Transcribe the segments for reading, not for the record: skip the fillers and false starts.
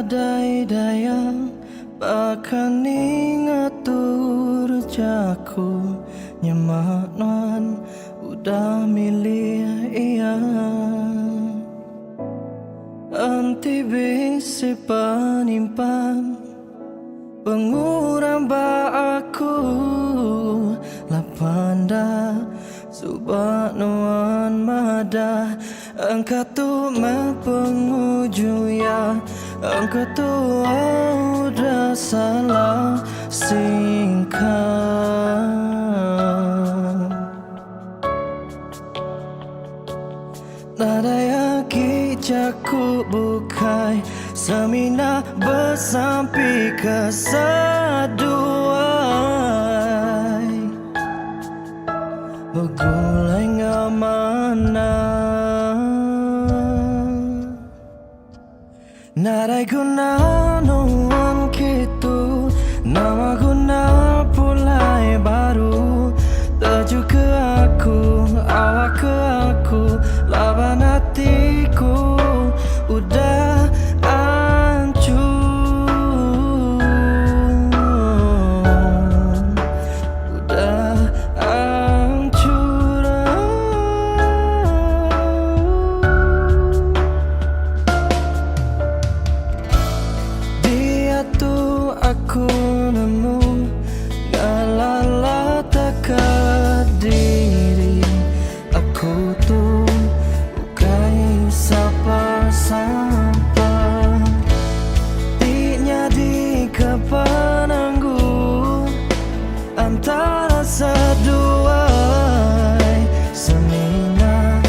daya bahkan ngatur jaku nyaman udah milih iya anti bisi penimpan pengurang ba aku lapanda subhanawan mada engkau tu penguju ya engkau tu udah salah singkat nada yang kijaku bukai semina bersampai kesaduai begulai ngamana narai guna nuan kitu nama guna pulai baru tuju ke aku awak ke aku lawan hatiku udah hancur udah hancur dia tuh aku nemu ngalala tak diri aku tuh bukan sampah tinya di kepanangku antara seduai semina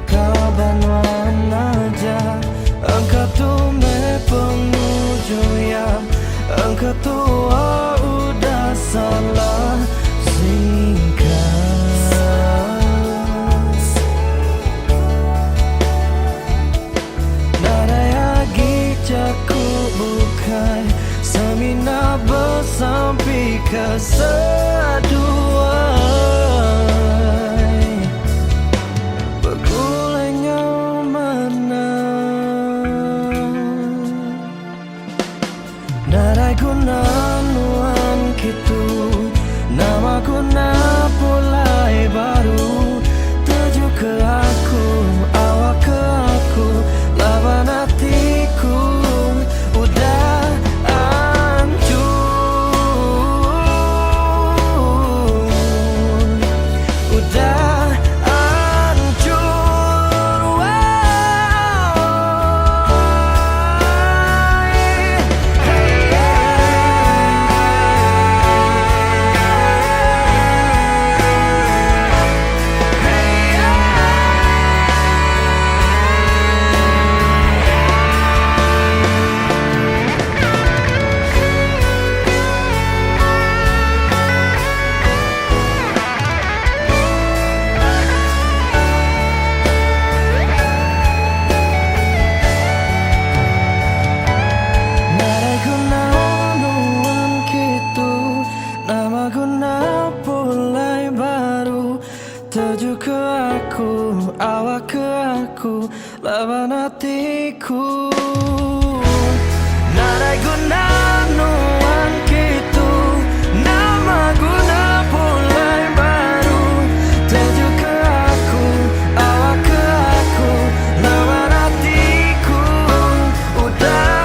kabanuan aja engkau tuh penguju ya engkau tuh udah salah semina bersampai kesaduai begulainya mana narai guna nuan kitu nama guna pulai baru tuju ke aku awak ke aku lawan hatiku udah tuju ke aku, awak ke aku, lawan hatiku. Narai guna nuan kitu, nama guna pulai baru. Tuju ke aku, awak ke aku, lawan hatiku. Udah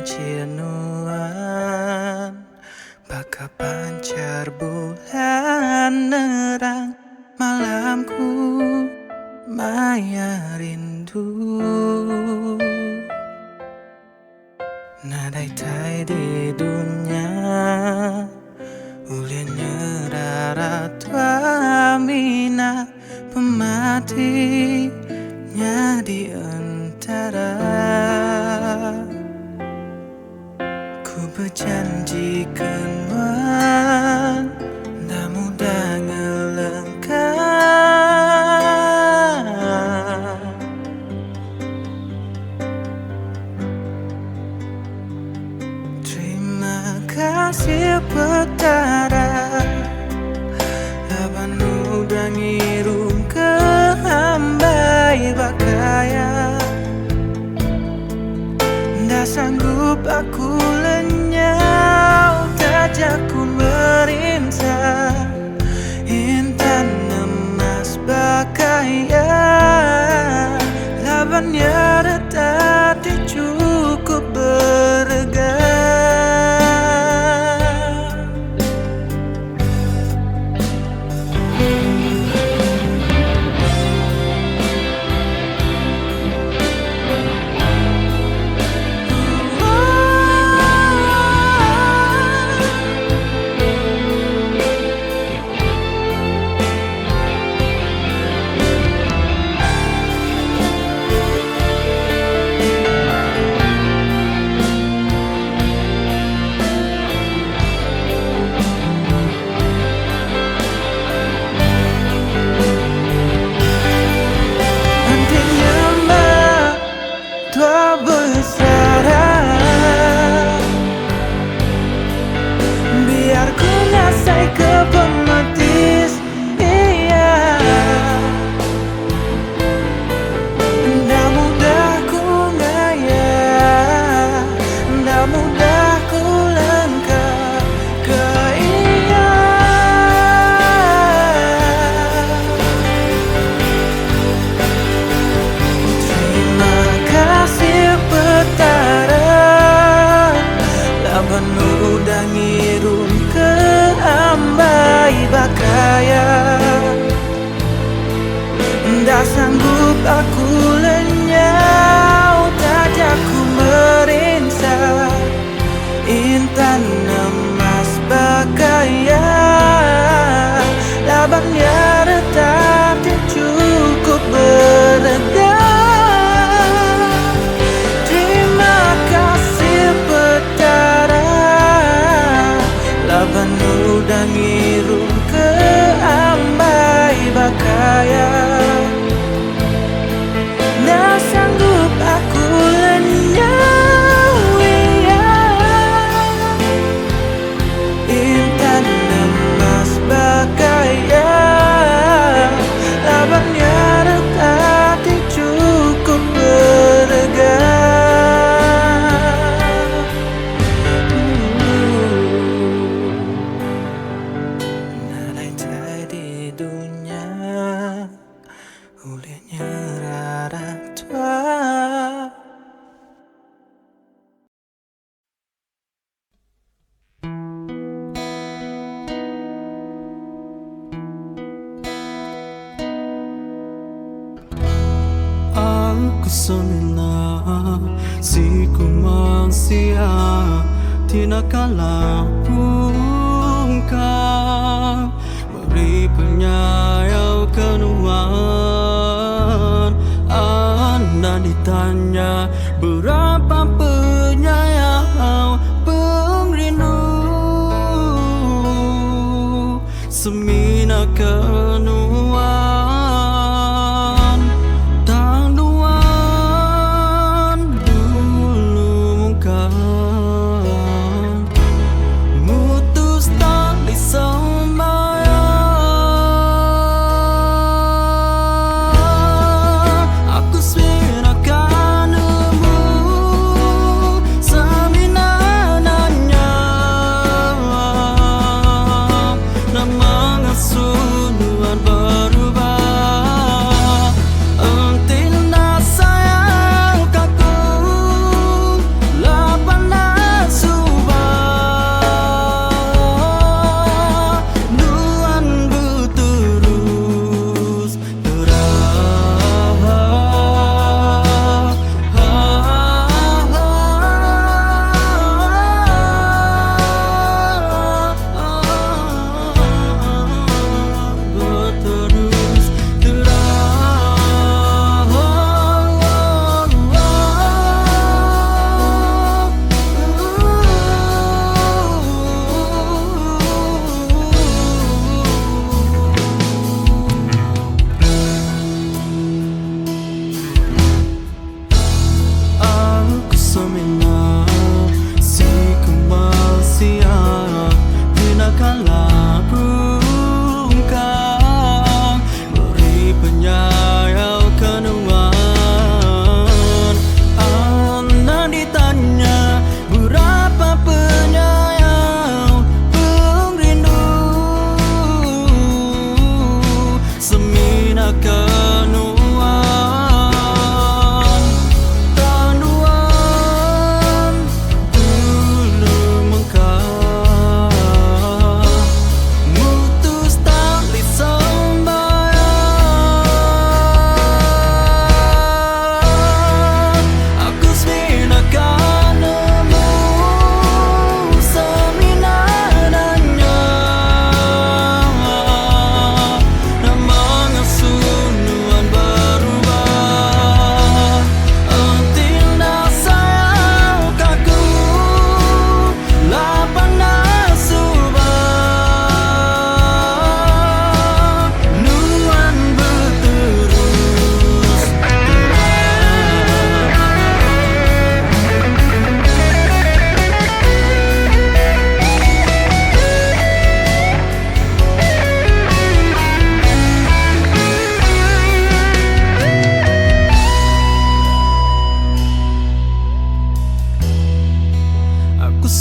jenuhan, bakal pancar bulan nerang malamku maya rindu. Nadai di dunia ulin nyerara tua mina pematinya di antara. Ku berjanjikan wan dah mudah ngelengkap. Terima kasih petara laban udah ngirum ke hambai bakaya. Ndak sanggup aku lenyau tajaku merinsa intan emas bakaya. Labannya retak cukup berharga. Biar ku ngasai ke pematis, iya. Ndak mudah ku ngaya, ndak mudah ku lengkap ke iya. Terima kasih petara laban udah ngirum ke ambai bakaya. Ndak sanggup aku lenyau tajaku merinsa intan emas bakaya. Labannya retak cukup berharga. Terima kasih petara laban udah ngirum ke ambai bakaya. Ndak sanggup aku lenyau, iya. Intan emas bakaya. Labannya retak cukup berharga. Ulihnya rara tua. Aku semina si kumasia tina kala pungkam beri penyayau kenuan. Anda ditanya berapa penyayau pengrindu semina kenuan. Tangduan dulu mungkan mutus tali sembayang. Aku swira kanemu samina nanya namang asunuan.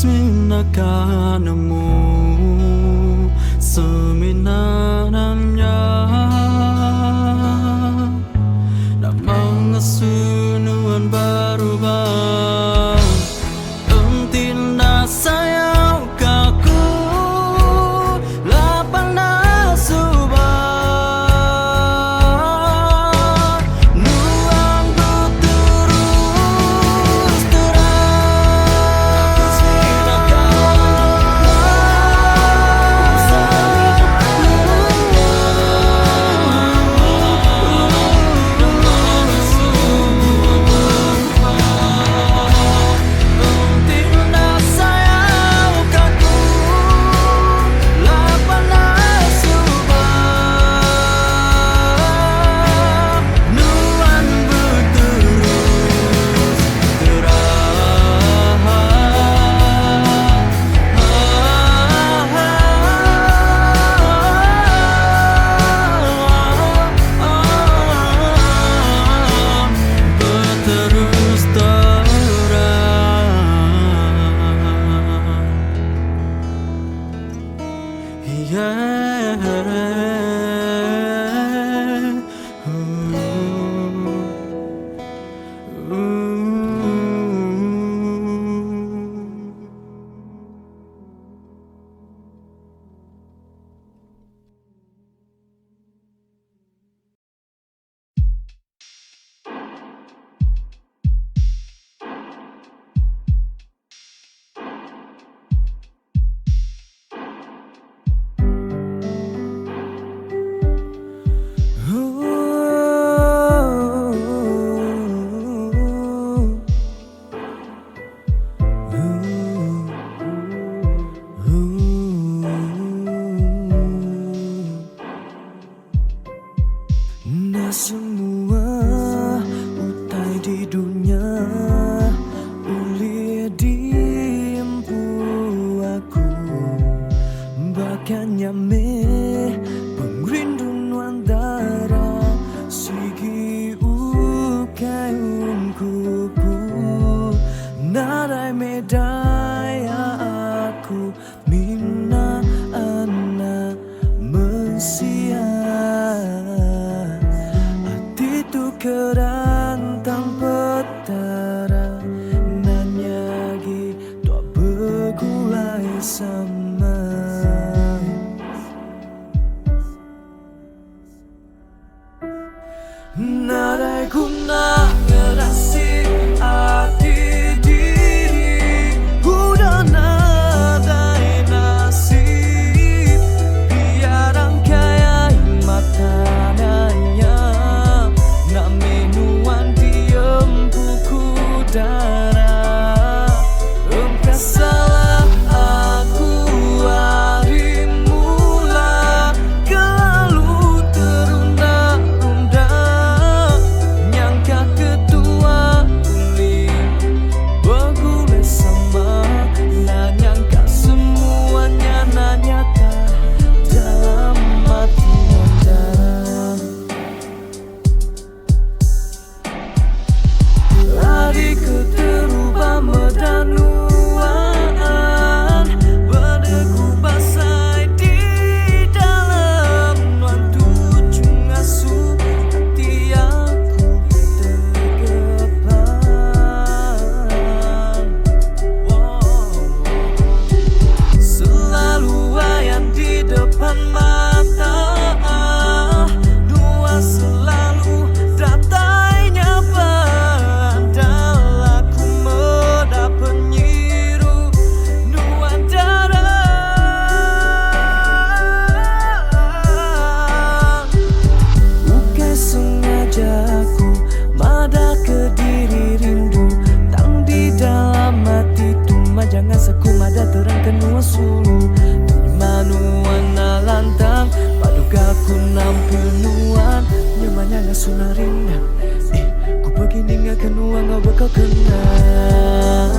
swinakanamu seminanamnya na mga sunuan berubah until nasayaw kaku lapan na subah nuang ku terus terang terus nah semua utai di dunia uli diempu aku bahkan nyame pengrindun wandara sigi ukai kupu narai medaya aku mina anak mensia kerantang petara nanyagi tua begulai sama narai guna ngerasi hati diri udah nadai nasib biar angkai mata darah engkau salah aku hari mula lalu terunda-runda nyangka ketua uli begulai sama nah nyangka semuanya nyata dalam hati anda lari keterubah medanuan berdegu basai di dalam nuan tujuh ngasuh hati aku tergepan selalu wayang di depan mata nuan selalu datanya jangan sekumada terang kenua sulu manuan nalantang paduga ku nampenuan nyamanya ngasunarinda ku begini nggak kenua nggak bakal kenal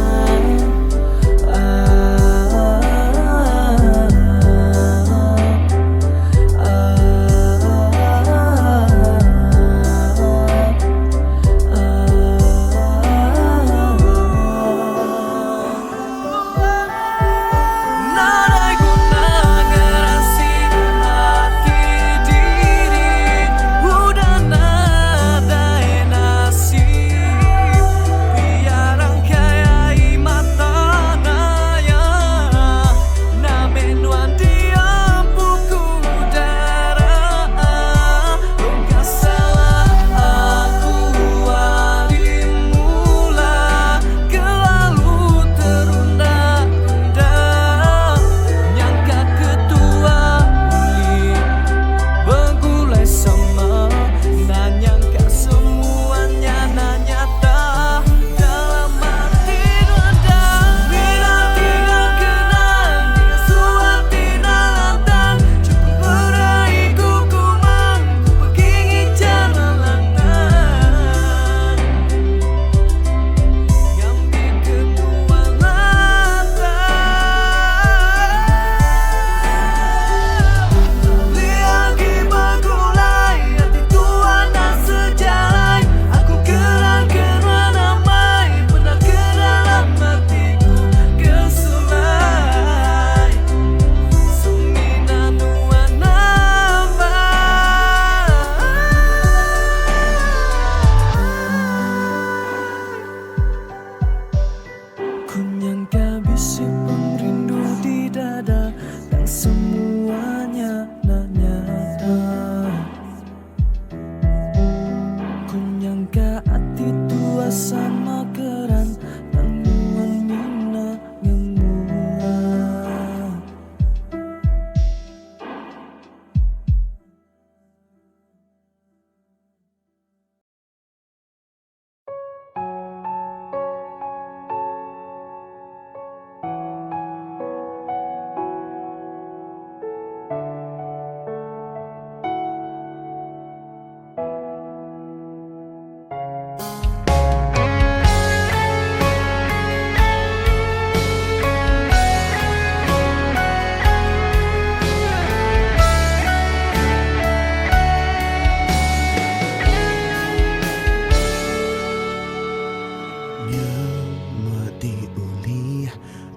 mati uli,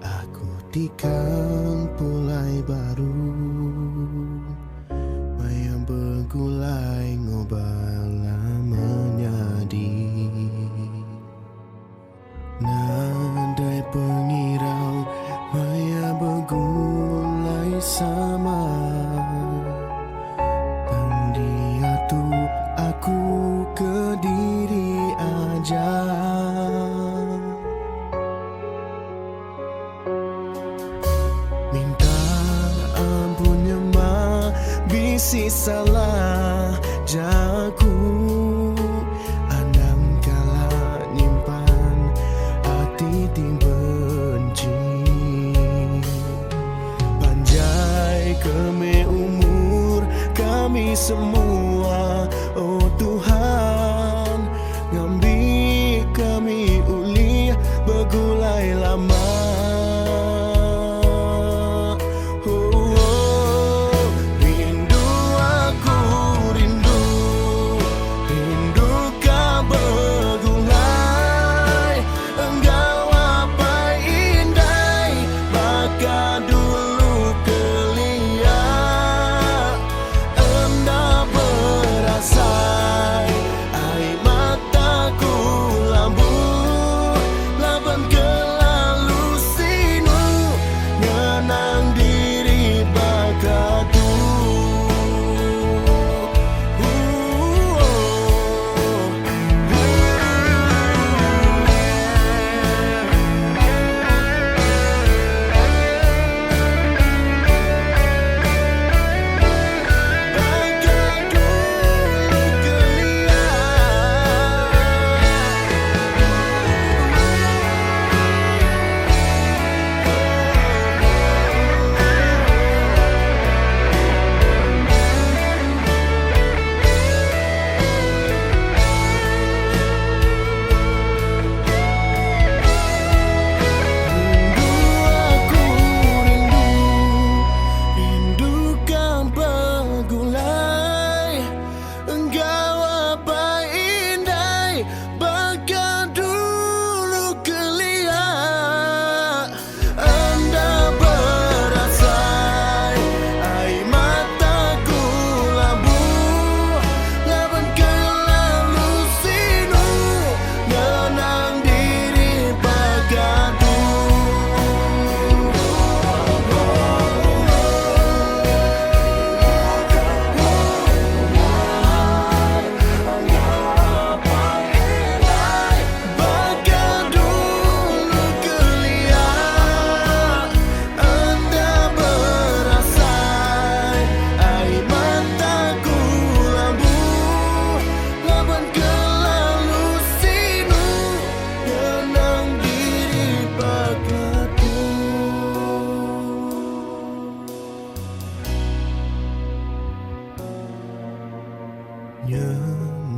aku tikam pulai baru. Mayang bergulai ngobala menyadi. Nadai pengirau maya bergulai sama. Dan dia tu aku ke diri aja. Minta ampunnya ma bisi salah jaku. Andam kala nyimpan hati tim benci. Panjai keme umur kami semua, oh Tuhan, ngambil kami uli bergulai lama.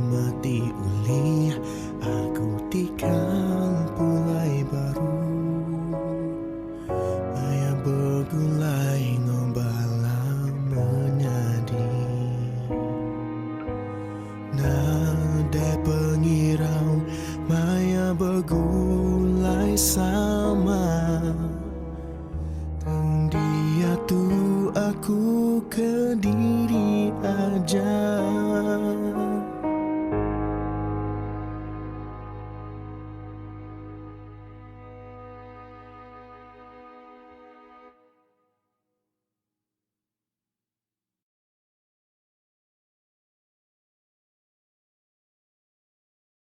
Mati uli, aku tikam pulai baru. Maya bergulai ngobala menyadi. Nadai pengirau maya bergulai sama. Dan dia tu aku ke diri aja.